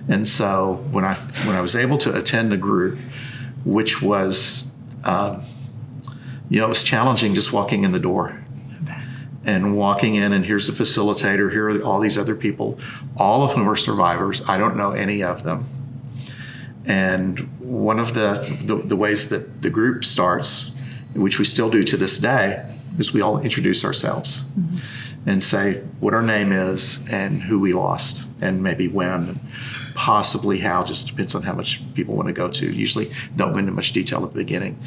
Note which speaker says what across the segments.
Speaker 1: And so when I was able to attend the group, which was, it was challenging just walking in the door. And walking in, and here's the facilitator, here are all these other people, all of whom are survivors. I don't know any of them. And one of the ways that the group starts, which we still do to this day, is we all introduce ourselves and say what our name is and who we lost and maybe when, and possibly how, just depends on how much people want to go to. Usually don't go into much detail at the beginning.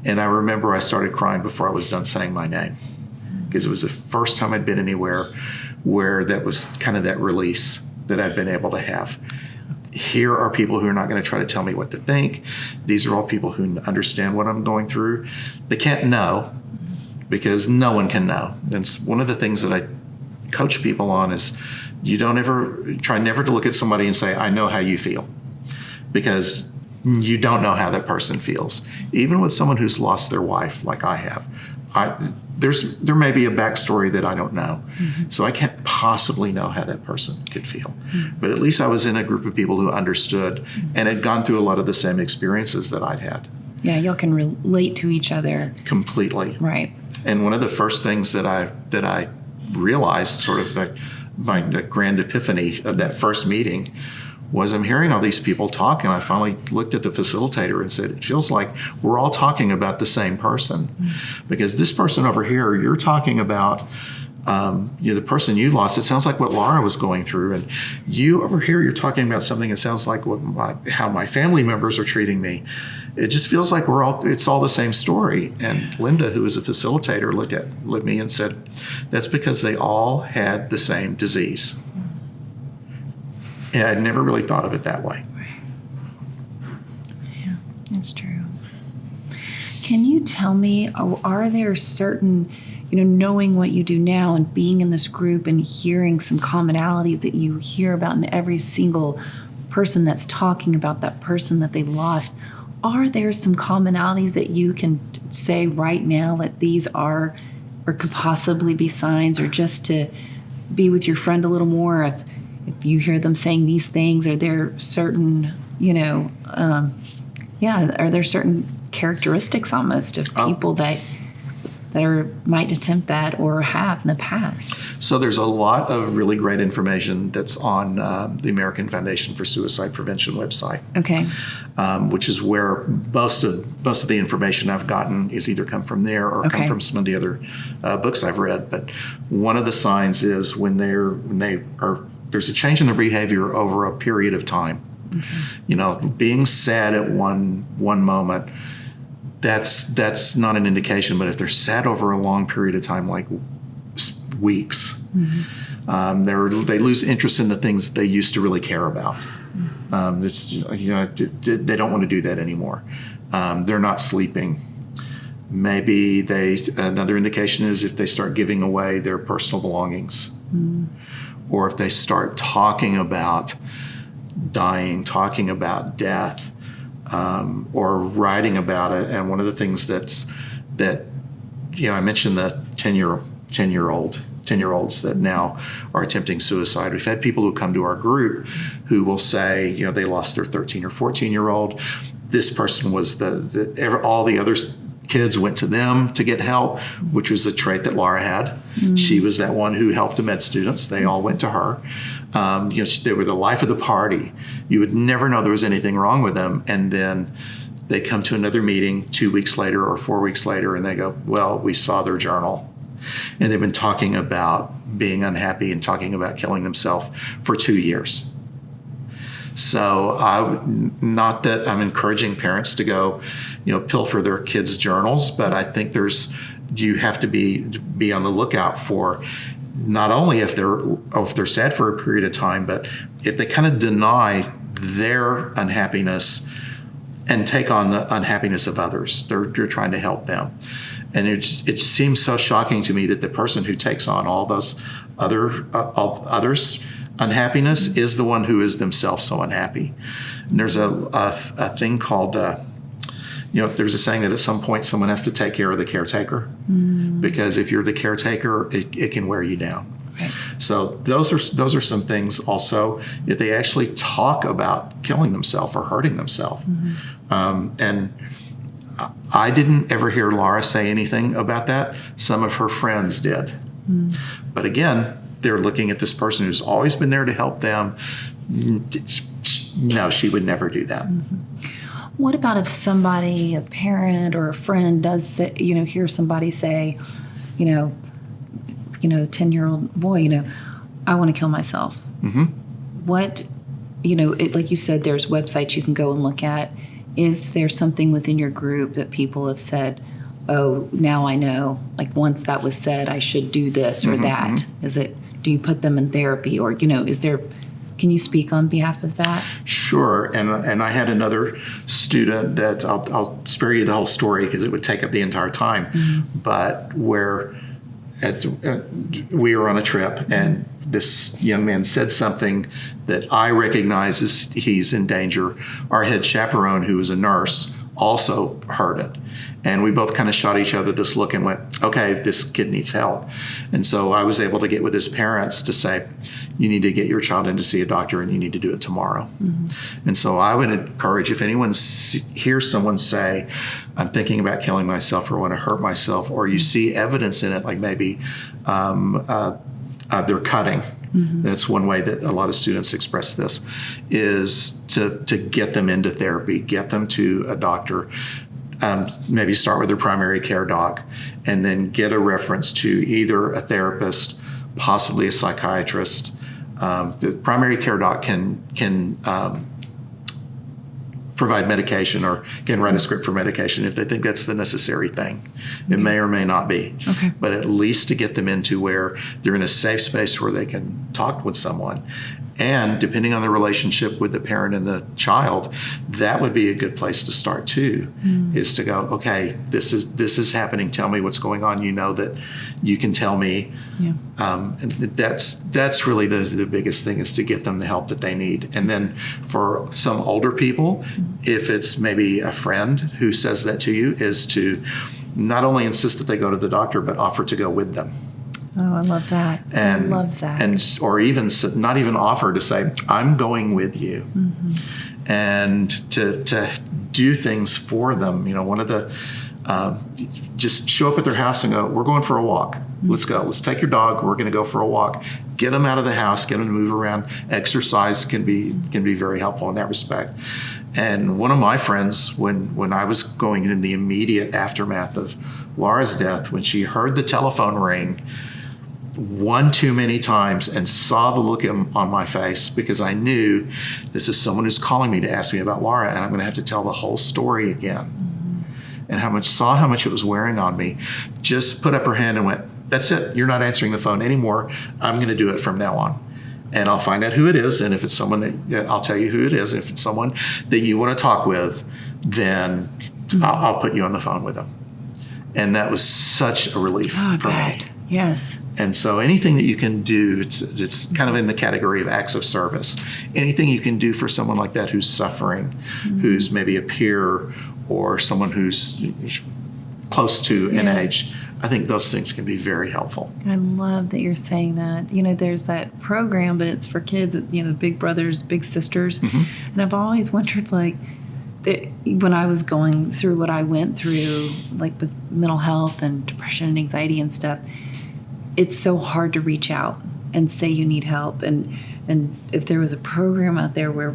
Speaker 1: And I remember I started crying before I was done saying my name, because it was the first time I'd been anywhere where that was kind of that release that I'd been able to have. Here are people who are not going to try to tell me what to think. These are all people who understand what I'm going through. They can't know, because no one can know. And one of the things that I coach people on is you don't ever try never to look at somebody and say, I know how you feel, because you don't know how that person feels. Even with someone who's lost their wife, like I have, there may be a backstory that I don't know. So I can't possibly know how that person could feel. But at least I was in a group of people who understood and had gone through a lot of the same experiences that I'd had.
Speaker 2: Yeah, y'all can relate to each other.
Speaker 1: Completely.
Speaker 2: Right.
Speaker 1: And one of the first things that I realized, sort of my grand epiphany of that first meeting, was I'm hearing all these people talk, and I finally looked at the facilitator and said, it feels like we're all talking about the same person. Because this person over here, you're talking about the person you lost. It sounds like what Laura was going through. And you over here, you're talking about something that sounds like how my family members are treating me. It just feels like it's all the same story. And Linda, who is a facilitator, looked at me and said, that's because they all had the same disease. And I'd never really thought of it that way.
Speaker 2: Yeah, that's true. Can you tell me, are there certain, knowing what you do now and being in this group and hearing some commonalities that you hear about in every single person that's talking about that person that they lost, are there some commonalities that you can say right now that these are or could possibly be signs, or just to be with your friend a little more if you hear them saying these things? Are there certain, are there certain characteristics almost of people that might attempt that or have in the past?
Speaker 1: So there's a lot of really great information that's on the American Foundation for Suicide Prevention website.
Speaker 2: Okay.
Speaker 1: Which is where most of the information I've gotten is either come from there or come from some of the other books I've read. But one of the signs is when there's a change in their behavior over a period of time. Okay. Being sad at one moment, that's not an indication. But if they're sad over a long period of time, like weeks, they lose interest in the things that they used to really care about. They don't want to do that anymore. They're not sleeping. Maybe another indication is if they start giving away their personal belongings, or if they start talking about dying, talking about death, or writing about it. And one of the things that I mentioned the 10-year-olds that now are attempting suicide. We've had people who come to our group who will say, they lost their 13 or 14-year-old. This person was all the other kids went to them to get help, which was a trait that Laura had. She was that one who helped the med students. They all went to her. They were the life of the party. You would never know there was anything wrong with them. And then they come to another meeting 2 weeks later or 4 weeks later, and they go, well, we saw their journal. And they've been talking about being unhappy and talking about killing themselves for 2 years. So not that I'm encouraging parents to go, pilfer their kids' journals, but I think you have to be on the lookout for not only if they're sad for a period of time, but if they kind of deny their unhappiness and take on the unhappiness of others. They're trying to help them. And it seems so shocking to me that the person who takes on all those others' unhappiness is the one who is themselves so unhappy. And there's a thing called, there's a saying that at some point someone has to take care of the caretaker, because if you're the caretaker, it can wear you down. Right. So those are some things also, if they actually talk about killing themselves or hurting themselves. And I didn't ever hear Laura say anything about that. Some of her friends did. But again, they're looking at this person who's always been there to help them. No, she would never do that.
Speaker 2: What about if somebody, a parent or a friend, does say, hear somebody say, a 10-year-old boy, I want to kill myself. What, like you said, there's websites you can go and look at. Is there something within your group that people have said, oh, now I know, like once that was said, I should do this or that? Is it, do you put them in therapy or, is there, can you speak on behalf of that?
Speaker 1: Sure. And I had another student that I'll spare you the whole story because it would take up the entire time, but where we were on a trip and this young man said something that I recognize as he's in danger. Our head chaperone, who was a nurse, also heard it. And we both kind of shot each other this look and went, okay, this kid needs help. And so I was able to get with his parents to say, you need to get your child in to see a doctor and you need to do it tomorrow. And so I would encourage, if anyone hears someone say, I'm thinking about killing myself or want to hurt myself, or you see evidence in it, like maybe they're cutting. That's one way that a lot of students express this, is to get them into therapy, get them to a doctor. Maybe start with their primary care doc and then get a reference to either a therapist, possibly a psychiatrist. The primary care doc can provide medication or can write a script for medication if they think that's the necessary thing. It may or may not be.
Speaker 2: Okay.
Speaker 1: But at least to get them into where they're in a safe space where they can talk with someone. And depending on the relationship with the parent and the child, that would be a good place to start too, is to go, okay, this is happening. Tell me what's going on. You know that you can tell me.
Speaker 2: Yeah.
Speaker 1: And that's really the biggest thing, is to get them the help that they need. And then for some older people, if it's maybe a friend who says that to you, is to not only insist that they go to the doctor, but offer to go with them.
Speaker 2: Oh, I love that. I love that.
Speaker 1: And or even not even offer to say, I'm going with you, and to do things for them. One of the just show up at their house and go, we're going for a walk. Let's go. Let's take your dog. We're going to go for a walk. Get them out of the house. Get them to move around. Exercise can be very helpful in that respect. And one of my friends, when I was going in the immediate aftermath of Laura's death, when she heard the telephone ring one too many times and saw the look on my face, because I knew this is someone who's calling me to ask me about Laura, and I'm going to have to tell the whole story again. And how much it was wearing on me, just put up her hand and went, that's it. You're not answering the phone anymore. I'm going to do it from now on. And I'll find out who it is. And if it's someone that I'll tell you who it is. If it's someone that you want to talk with, then I'll put you on the phone with them. And that was such a relief for me.
Speaker 2: Yes.
Speaker 1: And so anything that you can do, it's kind of in the category of acts of service. Anything you can do for someone like that who's suffering, who's maybe a peer or someone who's close to an age, I think those things can be very helpful.
Speaker 2: I love that you're saying that. There's that program, but it's for kids, Big Brothers, Big Sisters. And I've always wondered, when I was going through what I went through, like with mental health and depression and anxiety and stuff, it's so hard to reach out and say you need help. And if there was a program out there where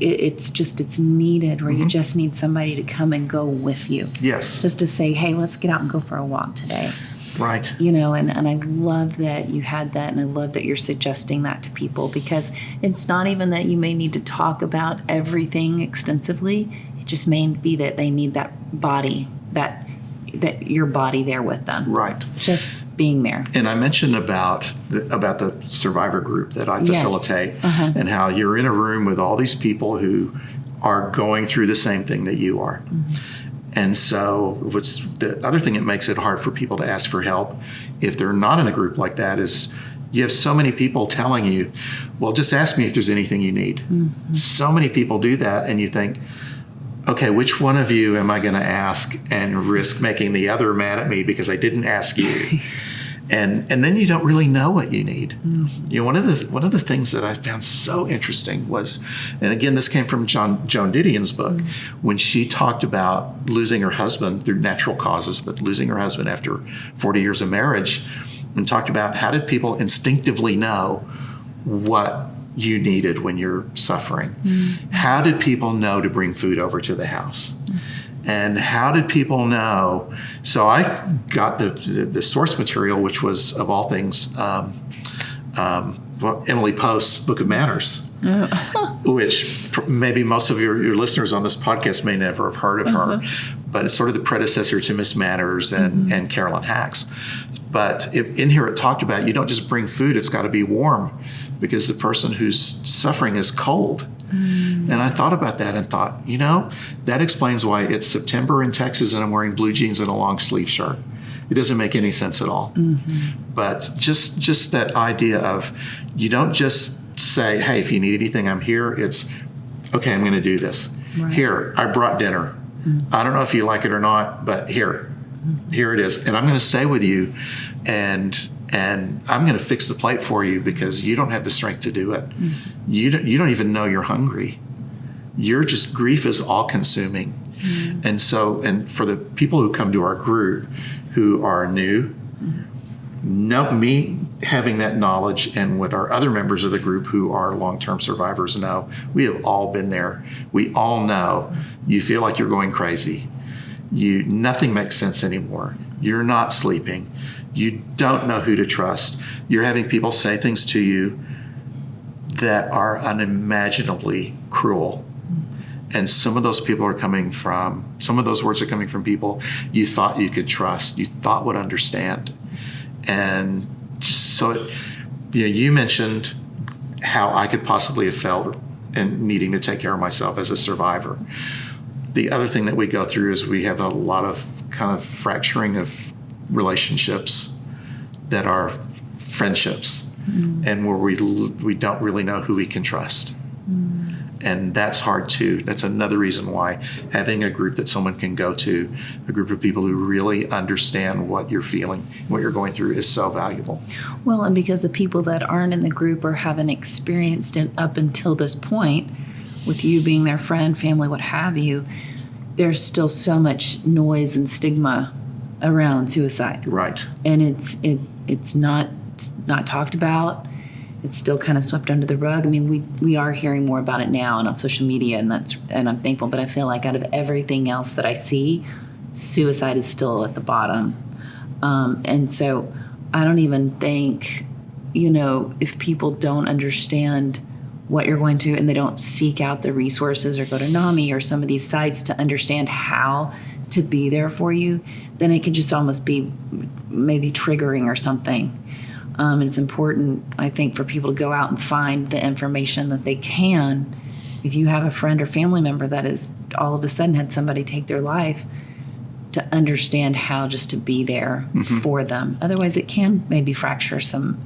Speaker 2: it's needed, where you just need somebody to come and go with you.
Speaker 1: Yes.
Speaker 2: Just to say, hey, let's get out and go for a walk today.
Speaker 1: Right.
Speaker 2: And I love that you had that, and I love that you're suggesting that to people, because it's not even that you may need to talk about everything extensively. It just may be that they need that body, that your body there with them.
Speaker 1: Right.
Speaker 2: Just being there.
Speaker 1: And I mentioned about the survivor group that I facilitate, and how you're in a room with all these people who are going through the same thing that you are. And so what's the other thing that makes it hard for people to ask for help if they're not in a group like that is you have so many people telling you, well, just ask me if there's anything you need. So many people do that, and you think, okay, which one of you am I going to ask and risk making the other mad at me because I didn't ask you? And then you don't really know what you need. You know, one of the things that I found so interesting was, and again, this came from Joan Didion's book, when she talked about losing her husband through natural causes, but losing her husband after 40 years of marriage, and talked about how did people instinctively know what you needed when you're suffering? How did people know to bring food over to the house? And how did people know? So I got the source material, which was, of all things, Emily Post's Book of Manners, which maybe most of your listeners on this podcast may never have heard of her, but it's sort of the predecessor to Miss Manners and Carolyn Hax. But in here it talked about you don't just bring food, it's got to be warm because the person who's suffering is cold. And I thought about that and thought, you know, that explains why it's September in Texas and I'm wearing blue jeans and a long sleeve shirt. It doesn't make any sense at all. But just that idea of you don't just say, hey, if you need anything, I'm here. It's, okay, I'm going to do this.
Speaker 2: Right.
Speaker 1: Here, I brought dinner. I don't know if you like it or not, but here it is. And I'm going to stay with you and I'm going to fix the plate for you because you don't have the strength to do it. You don't even know you're hungry. Grief is all consuming. And for the people who come to our group who are new, me having that knowledge and what our other members of the group who are long-term survivors know, we have all been there. We all know you feel like you're going crazy. Nothing makes sense anymore. You're not sleeping. You don't know who to trust. You're having people say things to you that are unimaginably cruel. And some of those words are coming from people you thought you could trust, you thought would understand. And so, you mentioned how I could possibly have felt and needing to take care of myself as a survivor. The other thing that we go through is we have a lot of kind of fracturing of relationships that are friendships and where we don't really know who we can trust. And that's hard too. That's another reason why having a group that someone can go to, a group of people who really understand what you're feeling, what you're going through, is so valuable.
Speaker 2: Well, and because the people that aren't in the group or haven't experienced it up until this point, with you being their friend, family, what have you, there's still so much noise and stigma around suicide.
Speaker 1: Right. And
Speaker 2: it's not talked about. It's still kind of swept under the rug. I mean, we are hearing more about it now and on social media, and I'm thankful. But I feel like out of everything else that I see, suicide is still at the bottom. And so I don't even think, if people don't understand what you're going to, and they don't seek out the resources or go to NAMI or some of these sites to understand how to be there for you, then it can just almost be maybe triggering or something. And it's important, I think, for people to go out and find the information that they can. If you have a friend or family member that is all of a sudden had somebody take their life, to understand how just to be there for them. Otherwise, it can maybe fracture some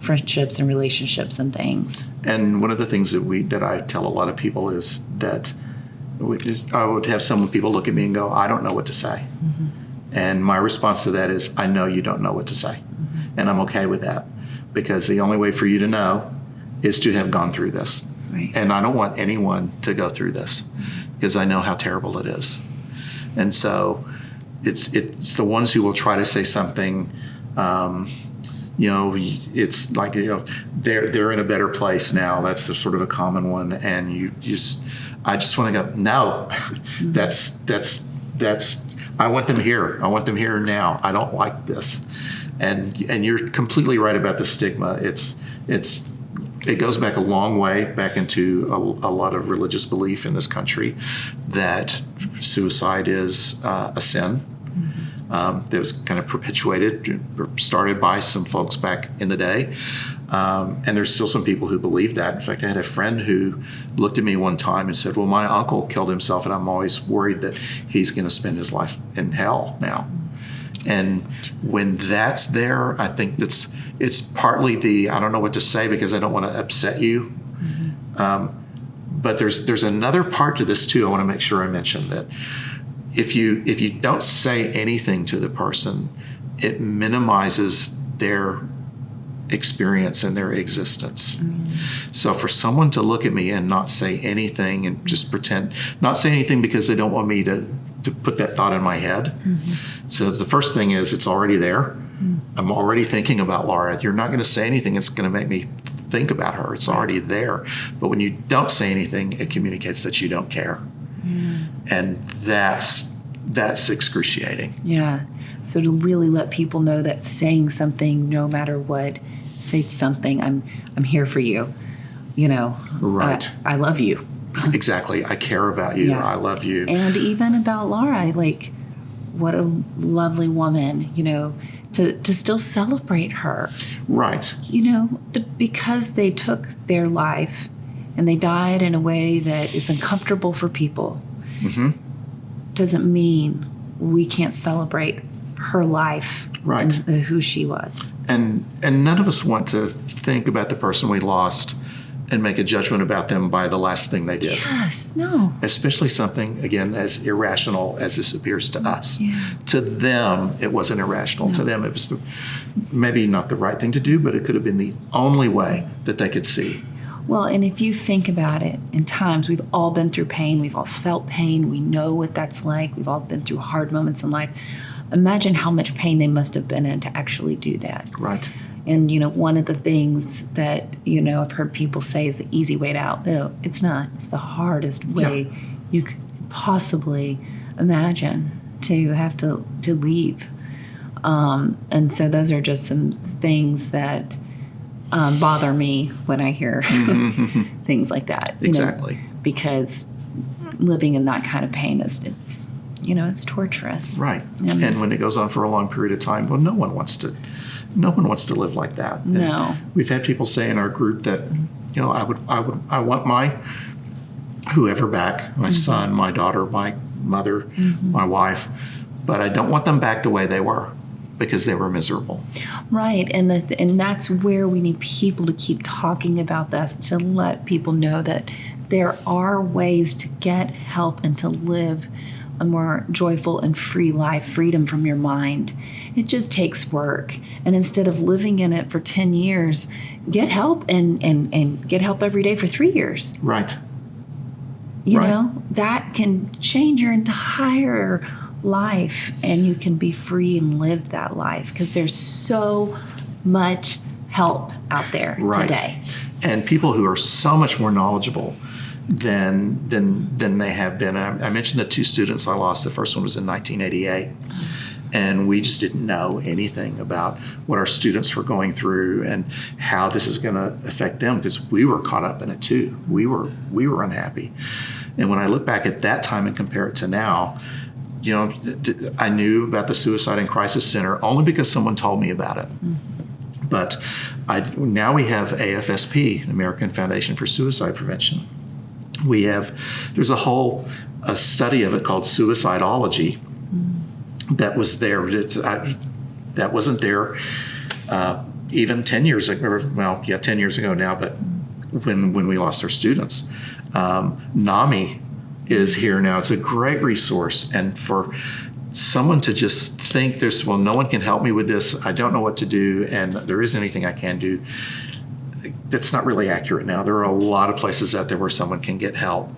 Speaker 2: friendships and relationships and things.
Speaker 1: And one of the things that I tell a lot of people is that I would have some people look at me and go, I don't know what to say. And my response to that is, I know you don't know what to say. And I'm okay with that, because the only way for you to know is to have gone through this.
Speaker 2: Right.
Speaker 1: And I don't want anyone to go through this because I know how terrible it is. And so it's the ones who will try to say something, it's like, they're in a better place now. That's sort of a common one. And I just want to go, no, that's I want them here. I want them here now. I don't like this. And you're completely right about the stigma. It goes back a long way, back into a lot of religious belief in this country that suicide is a sin. That was kind of perpetuated, started by some folks back in the day. And there's still some people who believe that. In fact, I had a friend who looked at me one time and said, well, my uncle killed himself, and I'm always worried that he's going to spend his life in hell now. And when that's there, I think it's partly I don't know what to say because I don't want to upset you. But there's another part to this too. I want to make sure I mention that if you don't say anything to the person, it minimizes their experience and their existence. So for someone to look at me and not say anything and just pretend, not say anything because they don't want me to put that thought in my head. So the first thing is, it's already there. I'm already thinking about Laura. You're not going to say anything that's going to make me think about her. It's already there. But when you don't say anything, it communicates that you don't care. And that's excruciating.
Speaker 2: Yeah. So to really let people know that saying something, no matter what, say something, I'm here for you. You know,
Speaker 1: Right.
Speaker 2: I love you.
Speaker 1: Exactly. I care about you.
Speaker 2: Yeah.
Speaker 1: I love you.
Speaker 2: And even about Laura, like, what a lovely woman, you know, to still celebrate her.
Speaker 1: Right.
Speaker 2: You know, because they took their life and they died in a way that is uncomfortable for people, doesn't mean we can't celebrate her life,
Speaker 1: Right.
Speaker 2: and who she was.
Speaker 1: And none of us want to think about the person we lost and make a judgment about them by the last thing they did.
Speaker 2: Yes, no.
Speaker 1: Especially something, again, as irrational as this appears to us.
Speaker 2: Yeah.
Speaker 1: To them, it wasn't irrational. To them, it was maybe not the right thing to do, but it could have been the only way that they could see.
Speaker 2: Well, and if you think about it, in times we've all been through pain, we've all felt pain, we know what that's like, we've all been through hard moments in life. Imagine how much pain they must have been in to actually do that.
Speaker 1: Right.
Speaker 2: And, you know, one of the things that, you know, I've heard people say is the easy way out. No, it's not. It's the hardest way you could possibly imagine to have to leave. And so those are just some things that bother me when I hear things like that. You
Speaker 1: Exactly.
Speaker 2: know, because living in that kind of pain it's you know, it's torturous.
Speaker 1: Right. And when it goes on for a long period of time, well, no one wants to live like that. And
Speaker 2: No.
Speaker 1: we've had people say in our group that, you know, I want my whoever back, my son, my daughter, my mother, my wife, but I don't want them back the way they were, because they were miserable.
Speaker 2: Right, and that's where we need people to keep talking about this, to let people know that there are ways to get help and to live a more joyful and free life, freedom from your mind. It just takes work. And instead of living in it for 10 years, get help and get help every day for 3 years.
Speaker 1: Right.
Speaker 2: You
Speaker 1: Right.
Speaker 2: know, that can change your entire life, and you can be free and live that life, because there's so much help out there
Speaker 1: Right.
Speaker 2: today.
Speaker 1: And people who are so much more knowledgeable than they have been. I mentioned the 2 students I lost. The first one was in 1988. And we just didn't know anything about what our students were going through and how this is going to affect them, because we were caught up in it too. We were unhappy. And when I look back at that time and compare it to now, you know, I knew about the Suicide and Crisis Center only because someone told me about it. But now we have AFSP, American Foundation for Suicide Prevention. There's a study of it called Suicidology that was there. That wasn't there even 10 years ago. Well, yeah, 10 years ago now, but when we lost our students. NAMI is here now. It's a great resource. And for someone to just think no one can help me with this, I don't know what to do, and there isn't anything I can do, that's not really accurate now. There are a lot of places out there where someone can get help.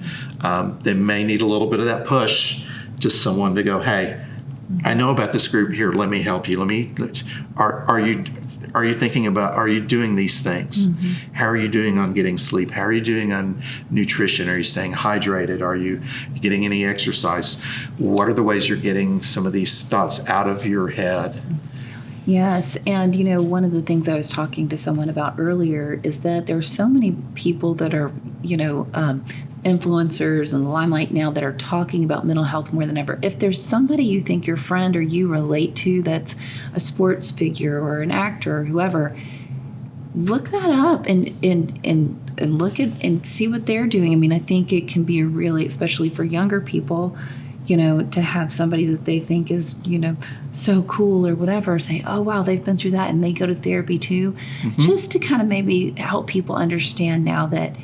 Speaker 1: They may need a little bit of that push, just someone to go, hey, I know about this group here. Let me help you. Are you thinking about, are you doing these things? How are you doing on getting sleep? How are you doing on nutrition? Are you staying hydrated? Are you getting any exercise? What are the ways you're getting some of these thoughts out of your head?
Speaker 2: Yes, and you know, one of the things I was talking to someone about earlier is that there are so many people that are, you know, influencers in the limelight now that are talking about mental health more than ever. If there's somebody you think your friend or you relate to that's a sports figure or an actor or whoever, look that up and look at and see what they're doing. I mean, I think it can be a really, especially for younger people, you know, to have somebody that they think is, you know, so cool or whatever, say, oh, wow, they've been through that and they go to therapy too, just to kind of maybe help people understand now that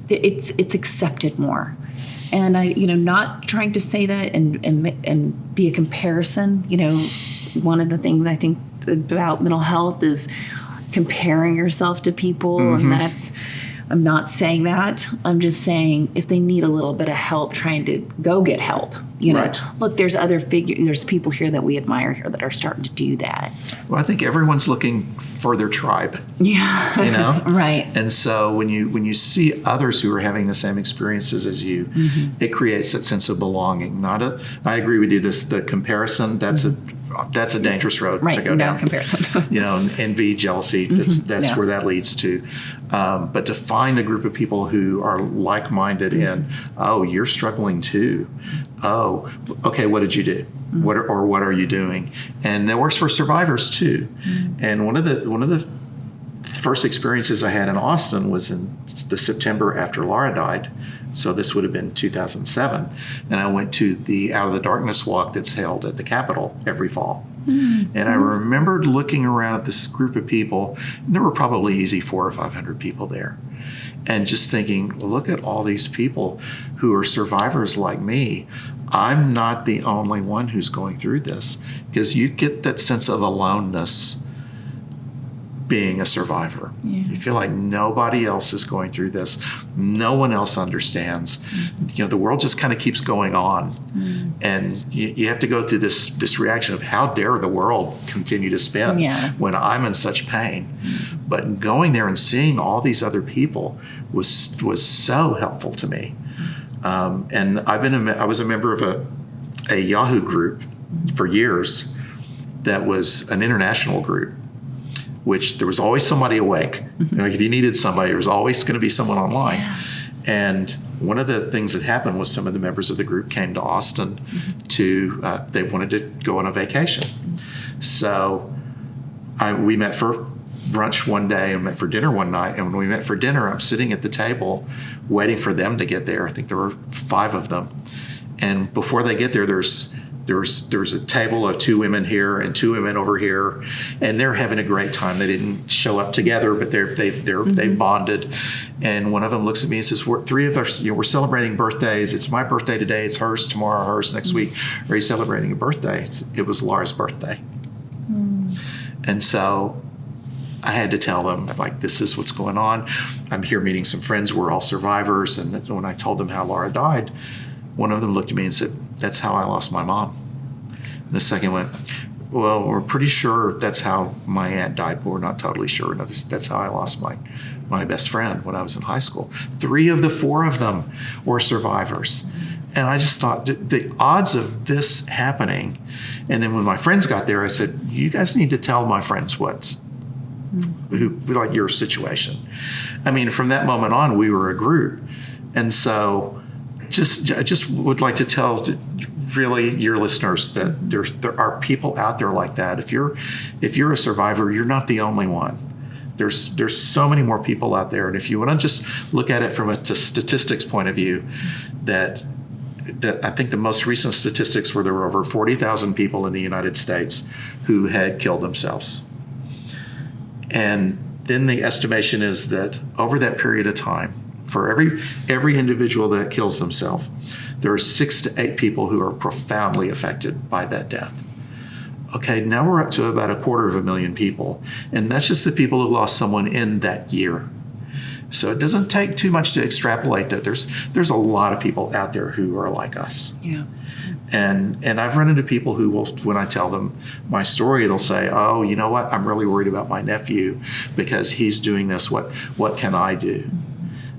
Speaker 2: it's accepted more. And I, you know, not trying to say that and be a comparison, you know, one of the things I think about mental health is comparing yourself to people. And I'm not saying that. I'm just saying if they need a little bit of help trying to go get help,
Speaker 1: Right.
Speaker 2: Look, there's people here that we admire here that are starting to do that.
Speaker 1: Well, I think everyone's looking for their tribe.
Speaker 2: Yeah. Right.
Speaker 1: And so when you see others who are having the same experiences as you, it creates that sense of belonging. I agree with you. The comparison, that's a dangerous road to go down.
Speaker 2: Comparison.
Speaker 1: Envy, jealousy, that's where that leads to. But to find a group of people who are like-minded in, oh, you're struggling too. Oh, okay, what did you do? What are you doing? And that works for survivors too. And one of the first experiences I had in Austin was in the September after Laura died. So this would have been 2007. And I went to the Out of the Darkness walk that's held at the Capitol every fall. And I remembered looking around at this group of people, and there were probably easy 400 or 500 people there. And just thinking, look at all these people who are survivors like me. I'm not the only one who's going through this, because you get that sense of aloneness being a survivor. You feel like nobody else is going through this. No one else understands. The world just kind of keeps going on. And you have to go through this reaction of how dare the world continue to spin when I'm in such pain. But going there and seeing all these other people was so helpful to me. And I was a member of a Yahoo group for years that was an international group, which there was always somebody awake. If you needed somebody, there was always going to be someone online. And one of the things that happened was some of the members of the group came to Austin they wanted to go on a vacation. So we met for brunch one day and met for dinner one night. And when we met for dinner, I'm sitting at the table waiting for them to get there. I think there were 5 of them. And before they get there, there's a table of 2 women here and 2 women over here, and they're having a great time. They didn't show up together, but they've bonded. And one of them looks at me and says, "We're 3 of us. We're celebrating birthdays. It's my birthday today. It's hers tomorrow. Hers next week. Are you celebrating a birthday?" It was Laura's birthday, and so I had to tell them, like, this is what's going on. I'm here meeting some friends. We're all survivors. And when I told them how Laura died, one of them looked at me and said, "That's how I lost my mom." And the second went, "Well, we're pretty sure that's how my aunt died, but we're not totally sure. No, that's how I lost my best friend when I was in high school." 3 of the 4 of them were survivors. And I just thought, the odds of this happening. And then when my friends got there, I said, "You guys need to tell my friends like your situation." I mean, from that moment on, we were a group. And so I just would like to tell really your listeners that there are people out there like that. If you're a survivor, you're not the only one. There's so many more people out there. And if you want to just look at it from a statistics point of view, that I think the most recent statistics were there were over 40,000 people in the United States who had killed themselves. And then the estimation is that over that period of time, for every individual that kills themselves, there are 6 to 8 people who are profoundly affected by that death. Okay, now we're up to about 250,000 people, and that's just the people who lost someone in that year. So it doesn't take too much to extrapolate that there's a lot of people out there who are like us.
Speaker 2: Yeah.
Speaker 1: And I've run into people who will, when I tell them my story, they'll say, "Oh, you know what? I'm really worried about my nephew because he's doing this. What can I do?"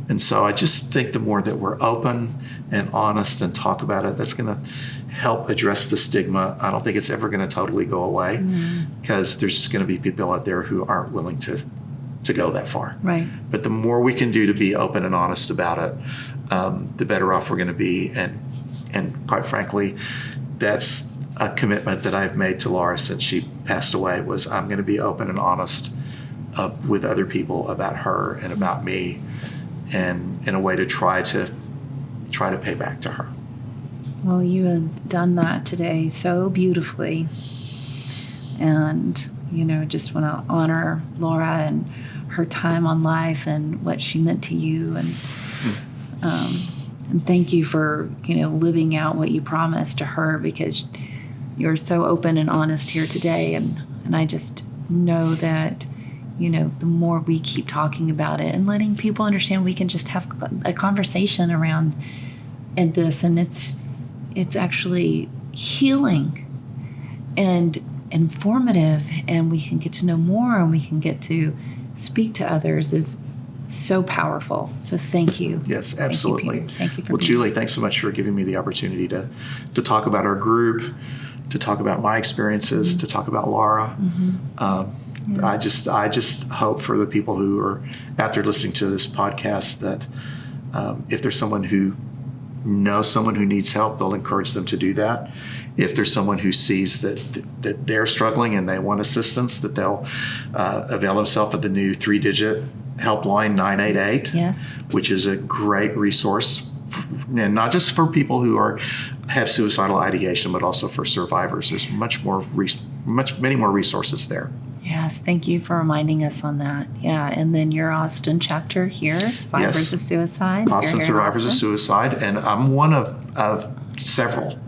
Speaker 1: And so I just think the more that we're open and honest and talk about it, that's going to help address the stigma. I don't think it's ever going to totally go away, because there's just going to be people out there who aren't willing to go that far.
Speaker 2: Right.
Speaker 1: But the more we can do to be open and honest about it, the better off we're going to be. And quite frankly, that's a commitment that I've made to Laura since she passed away, was I'm going to be open and honest with other people about her and about me, and in a way to try to pay back to her.
Speaker 2: Well, you have done that today so beautifully. And, just want to honor Laura and her time on life and what she meant to you. And thank you for, living out what you promised to her, because you're so open and honest here today. And And I just know that, the more we keep talking about it and letting people understand, we can just have a conversation around this, and it's actually healing and informative, and we can get to know more, and we can get to speak to others is so powerful. So thank you.
Speaker 1: Yes, absolutely.
Speaker 2: Thank you for
Speaker 1: well,
Speaker 2: being
Speaker 1: Julie,
Speaker 2: here.
Speaker 1: Thanks so much for giving me the opportunity to talk about our group, to talk about my experiences, to talk about Laura. I just hope for the people who are out there listening to this podcast that if there's someone who knows someone who needs help, they'll encourage them to do that. If there's someone who sees that they're struggling and they want assistance, that they'll avail themselves of the new 3-digit helpline 988,
Speaker 2: Yes.
Speaker 1: which is a great resource, and not just for people who have suicidal ideation, but also for survivors. There's many more resources there.
Speaker 2: Yes, thank you for reminding us on that. Yeah, and then your Austin chapter here, Survivors of Suicide.
Speaker 1: Austin Survivors of Suicide, and I'm one of several.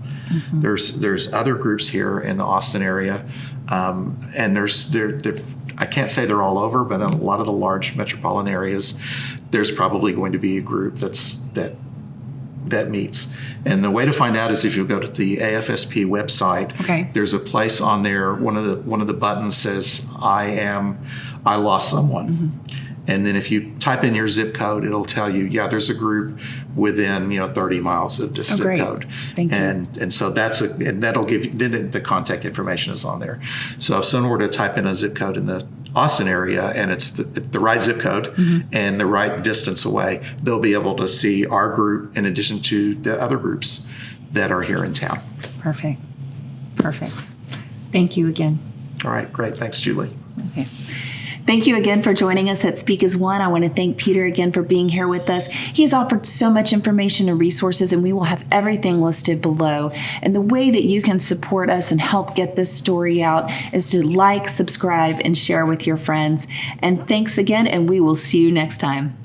Speaker 1: There's other groups here in the Austin area, and I can't say they're all over, but in a lot of the large metropolitan areas, there's probably going to be a group that meets. And the way to find out is if you go to the AFSP website.
Speaker 2: Okay.
Speaker 1: There's a place on there. One of the buttons says I lost someone. And then if you type in your zip code, it'll tell you, there's a group within 30 miles of this zip code.
Speaker 2: Thank you.
Speaker 1: And so and that'll give you, then the contact information is on there. So if someone were to type in a zip code in the Austin area and it's the right zip code and the right distance away, they'll be able to see our group in addition to the other groups that are here in town.
Speaker 2: Perfect. Thank you again.
Speaker 1: All right, great. Thanks, Julie.
Speaker 2: Okay. Thank you again for joining us at Speak as One. I want to thank Peter again for being here with us. He has offered so much information and resources, and we will have everything listed below. And the way that you can support us and help get this story out is to like, subscribe, and share with your friends. And thanks again, and we will see you next time.